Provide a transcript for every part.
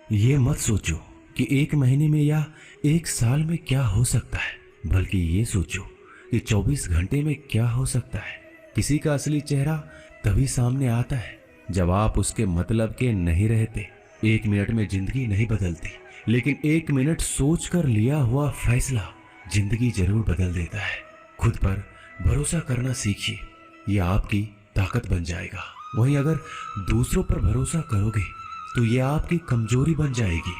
ये मत सोचो कि एक महीने में या एक साल में क्या हो सकता है, बल्कि ये सोचो कि 24 घंटे में क्या हो सकता है। किसी का असली चेहरा तभी सामने आता है जब आप उसके मतलब के नहीं रहते। 1 मिनट में जिंदगी नहीं बदलती, लेकिन 1 मिनट सोच कर लिया हुआ फैसला जिंदगी जरूर बदल देता है। खुद पर भरोसा करना सीखिए, यह आपकी ताकत बन जाएगा। वहीं अगर दूसरों पर भरोसा करोगे तो ये आपकी कमजोरी बन जाएगी।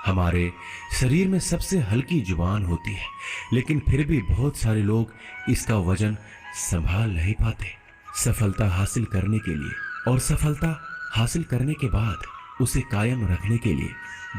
हमारे शरीर में सबसे हल्की जुबान होती है, लेकिन फिर भी बहुत सारे लोग इसका वजन संभाल नहीं पाते। सफलता हासिल करने के लिए और सफलता हासिल करने के बाद उसे कायम रखने के लिए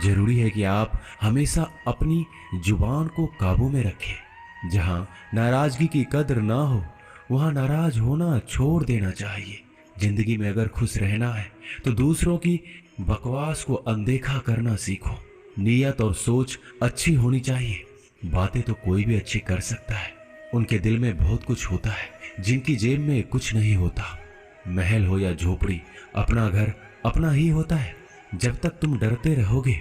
जरूरी है कि आप हमेशा अपनी जुबान को काबू में रखें। जहां नाराजगी की कद्र ना हो, वहां नाराज होना छोड़ देना चाहिए। जिंदगी में अगर खुश रहना है तो दूसरों की बकवास को अनदेखा करना सीखो। नीयत और सोच अच्छी होनी चाहिए। बातें तो कोई भी अच्छी कर सकता है, उनके दिल में बहुत कुछ होता है जिनकी जेब में कुछ नहीं होता। महल हो या झोपड़ी, अपना घर अपना ही होता है। जब तक तुम डरते रहोगे,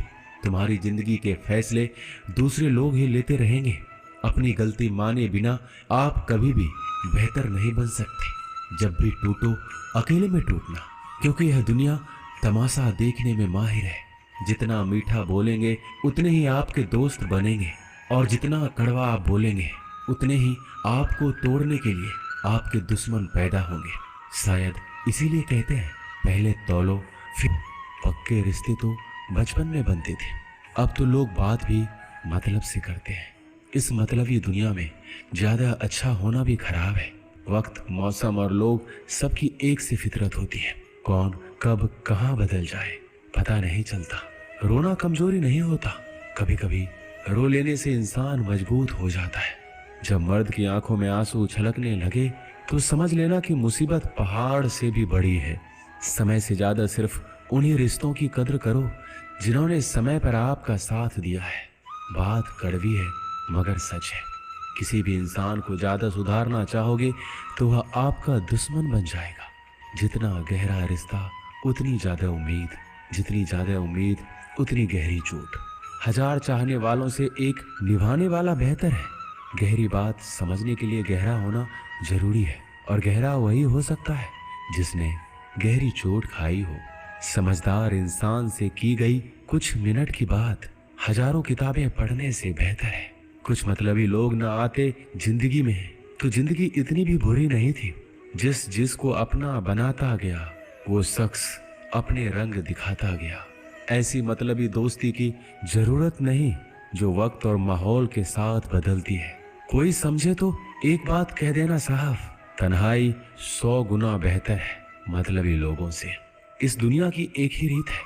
तुम्हारी जिंदगी के फैसले दूसरे लोग ही लेते रहेंगे। अपनी गलती माने बिना आप कभी भी बेहतर नहीं बन सकते। जब भी टूटो, अकेले में टूटना, क्योंकि यह दुनिया तमाशा देखने में माहिर है। जितना मीठा बोलेंगे उतने ही आपके दोस्त बनेंगे, और जितना कड़वा आप बोलेंगे उतने ही आपको तोड़ने के लिए आपके दुश्मन पैदा होंगे। शायद इसीलिए कहते हैं, पहले तौलो फिर। पक्के रिश्ते तो बचपन में बनते थे, अब तो लोग बात भी मतलब से करते हैं। इस मतलबी दुनिया में ज्यादा अच्छा होना भी खराब है। वक्त, मौसम और लोग सबकी एक सी फितरत होती है। कौन कब कहाँ बदल जाए पता नहीं चलता। रोना कमजोरी नहीं होता, कभी कभी रो लेने से इंसान मजबूत हो जाता है। जब मर्द की आंखों में आंसू छलकने लगे तो समझ लेना कि मुसीबत पहाड़ से भी बड़ी है। समय से ज्यादा सिर्फ उन्हीं रिश्तों की कद्र करो जिन्होंने समय पर आपका साथ दिया है। बात कड़वी है मगर सच है। किसी भी इंसान को ज्यादा सुधारना चाहोगे तो वह आपका दुश्मन बन जाएगा। जितना गहरा रिश्ता उतनी ज्यादा उम्मीद, जितनी ज्यादा उम्मीद उतनी गहरी चोट। 1000 चाहने वालों से एक निभाने वाला बेहतर है। गहरी बात समझने के लिए गहरा होना जरूरी है, और गहरा वही हो सकता है जिसने गहरी चोट खाई हो। समझदार इंसान से की गई कुछ मिनट की बात हजारों किताबें पढ़ने से बेहतर है। कुछ मतलबी लोग न आते जिंदगी में तो जिंदगी इतनी भी बुरी नहीं थी। जिसको अपना बनाता गया वो शख्स अपने रंग दिखाता गया। ऐसी मतलबी दोस्ती की जरूरत नहीं जो वक्त और माहौल के साथ बदलती है। कोई समझे तो एक बात कह देना साहब, तन्हाई 100 गुना बेहतर है मतलबी लोगों से। इस दुनिया की एक ही रीत है,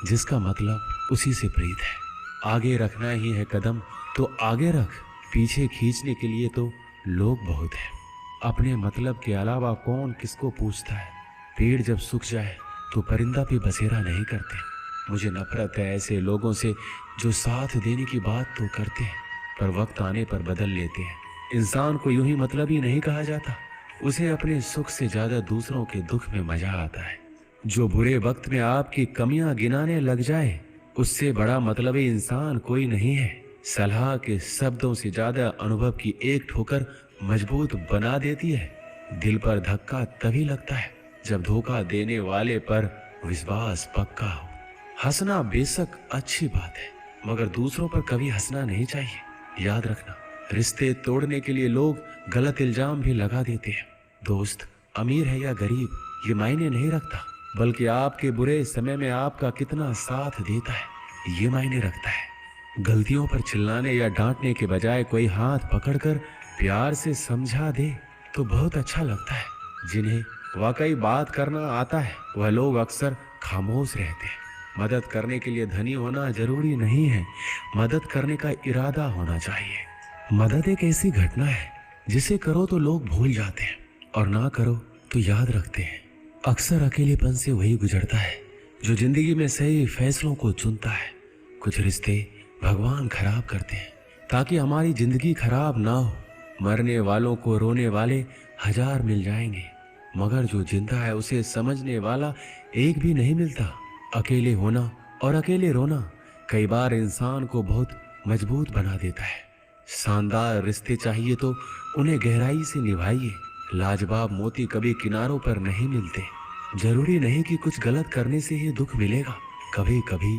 जिसका मतलब उसी से प्रीत है। आगे रखना ही है कदम तो आगे रख, पीछे खींचने के लिए तो लोग बहुत हैं। अपने मतलब के अलावा कौन किसको पूछता है। पेड़ जब सूख जाए तो परिंदा भी बसेरा नहीं करते। मुझे नफरत है ऐसे लोगों से जो साथ देने की बात तो करते हैं पर वक्त आने पर बदल लेते हैं। इंसान को यूं ही मतलबी नहीं कहा जाता, उसे अपने सुख से ज्यादा दूसरों के दुख में मजा आता है। जो बुरे वक्त में आपकी कमियां गिनाने लग जाए, उससे बड़ा मतलबी इंसान कोई नहीं है। सलाह के शब्दों से ज्यादा अनुभव की एक ठोकर मजबूत बना देती है। दिल पर धक्का तभी लगता है जब धोखा देने वाले पर विश्वास पक्का हो। हंसना बेशक अच्छी बात है, मगर दूसरों पर कभी हंसना नहीं चाहिए। याद रखना, रिश्ते तोड़ने के लिए लोग गलत इल्जाम भी लगा देते हैं। दोस्त अमीर है या गरीब ये मायने नहीं रखता, बल्कि आपके बुरे समय में आपका कितना साथ देता है ये मायने रखता है। गलतियों पर चिल्लाने या डांटने के बजाय कोई हाथ पकड़कर प्यार से समझा दे तो बहुत अच्छा लगता है। जिन्हें वाकई बात करना आता है वह लोग अक्सर खामोश रहते हैं। मदद करने के लिए धनी होना जरूरी नहीं है, मदद करने का इरादा होना चाहिए। मदद एक ऐसी घटना है जिसे करो तो लोग भूल जाते हैं और ना करो तो याद रखते हैं। अक्सर अकेलेपन से वही गुजरता है जो जिंदगी में सही फैसलों को चुनता है। कुछ रिश्ते भगवान खराब करते हैं ताकि हमारी जिंदगी खराब ना हो। मरने वालों को रोने वाले 1000 मिल जाएंगे, मगर जो जिंदा है उसे समझने वाला एक भी नहीं मिलता। अकेले होना और अकेले रोना कई बार इंसान को बहुत मजबूत बना देता है। शानदार रिश्ते चाहिए तो उन्हें गहराई से निभाइए। लाजवाब मोती कभी किनारों पर नहीं मिलते। जरूरी नहीं कि कुछ गलत करने से ही दुख मिलेगा। कभी कभी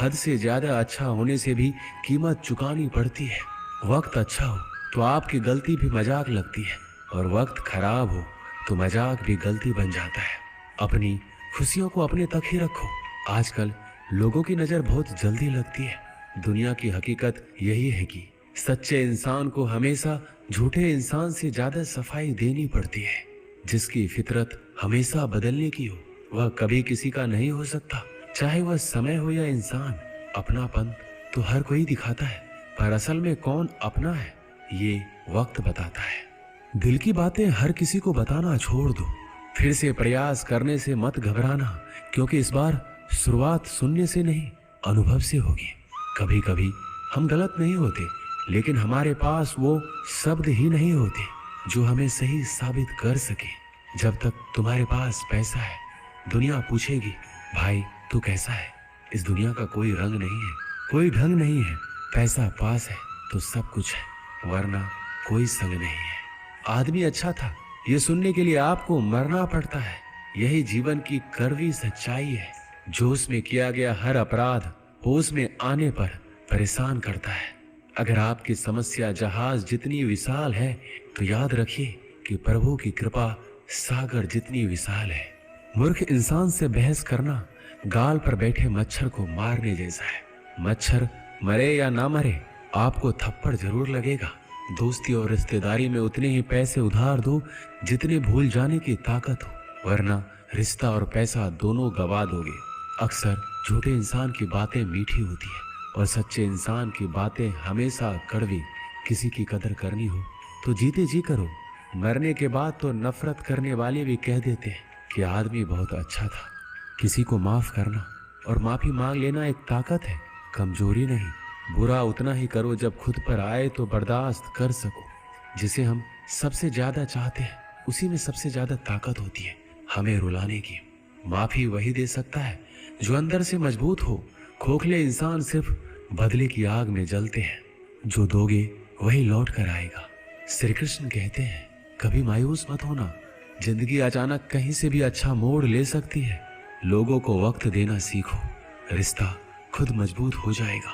हद से ज्यादा अच्छा होने से भी कीमत चुकानी पड़ती है। वक्त अच्छा हो तो आपकी गलती भी मजाक लगती है, और वक्त खराब हो तो मजाक भी गलती बन जाता है। अपनी खुशियों को अपने तक ही रखो। आजकल लोगों की नजर बहुत जल्दी लगती है। दुनिया की हकीकत यही है कि सच्चे इंसान को हमेशा झूठे इंसान से ज्यादा सफाई देनी पड़ती है। जिसकी फितरत हमेशा बदलने की हो वह कभी किसी का नहीं हो सकता, चाहे वह समय हो या इंसान। अपनापन तो हर कोई दिखाता है, पर असल में कौन अपना है ये वक्त बताता है। दिल की बातें हर किसी को बताना छोड़ दो। फिर से प्रयास करने से मत घबराना, क्योंकि इस बार शुरुआत सुनने से नहीं अनुभव से होगी। कभी कभी हम गलत नहीं होते, लेकिन हमारे पास वो शब्द ही नहीं होते जो हमें सही साबित कर सके। जब तक तुम्हारे पास पैसा है दुनिया पूछेगी, भाई तू कैसा है। इस दुनिया का कोई रंग नहीं है, कोई ढंग नहीं है। पैसा पास है तो सब कुछ है, वरना कोई संग नहीं है। आदमी अच्छा था ये सुनने के लिए आपको मरना पड़ता है। यही जीवन की कड़वी सच्चाई है। जोश में किया गया हर अपराध होश में आने पर परेशान करता है। अगर आपकी समस्या जहाज जितनी विशाल है तो याद रखिए कि प्रभु की कृपा सागर जितनी विशाल है। मूर्ख इंसान से बहस करना गाल पर बैठे मच्छर को मारने जैसा है। मच्छर मरे या ना मरे आपको थप्पड़ जरूर लगेगा। दोस्ती और रिश्तेदारी में उतने ही पैसे उधार दो जितने भूल जाने की ताकत हो, वरना रिश्ता और पैसा दोनों गवा दोगे। अक्सर झूठे इंसान की बातें मीठी होती है और सच्चे इंसान की बातें हमेशा कड़वी। किसी की कदर करनी हो तो जीते जी करो। मरने के बाद तो नफरत करने वाले भी कह देते हैं कि आदमी बहुत अच्छा था। किसी को माफ करना और माफी मांग लेना एक ताकत है, कमजोरी नहीं। बुरा उतना ही करो जब खुद पर आए तो बर्दाश्त कर सको। जिसे हम सबसे ज्यादा चाहते हैं उसी में सबसे ज्यादा ताकत होती है हमें रुलाने की। माफी वही दे सकता है जो अंदर से मजबूत हो। खोखले इंसान सिर्फ बदले की आग में जलते हैं। जो दोगे वही लौट कर आएगा। श्री कृष्ण कहते हैं कभी मायूस मत होना, जिंदगी अचानक कहीं से भी अच्छा मोड़ ले सकती है। लोगों को वक्त देना सीखो, रिश्ता खुद मजबूत हो जाएगा।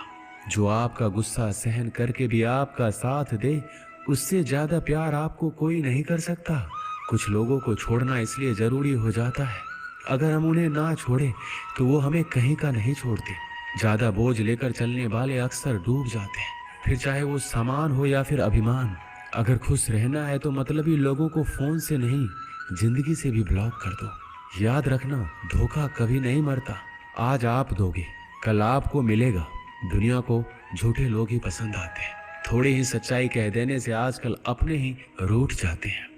जो आपका गुस्सा सहन करके भी आपका साथ दे उससे ज्यादा प्यार आपको कोई नहीं कर सकता। कुछ लोगों को छोड़ना इसलिए जरूरी हो जाता है, अगर हम उन्हें ना छोड़े तो वो हमें कहीं का नहीं छोड़ते। ज्यादा बोझ लेकर चलने वाले अक्सर डूब जाते हैं, फिर चाहे वो सामान हो या फिर अभिमान। अगर खुश रहना है तो मतलबी लोगों को फोन से नहीं जिंदगी से भी ब्लॉक कर दो। याद रखना धोखा कभी नहीं मरता। आज आप दोगे कल आपको मिलेगा। दुनिया को झूठे लोग ही पसंद आते हैं। थोड़ी ही सच्चाई कह देने से आजकल अपने ही रूठ जाते हैं।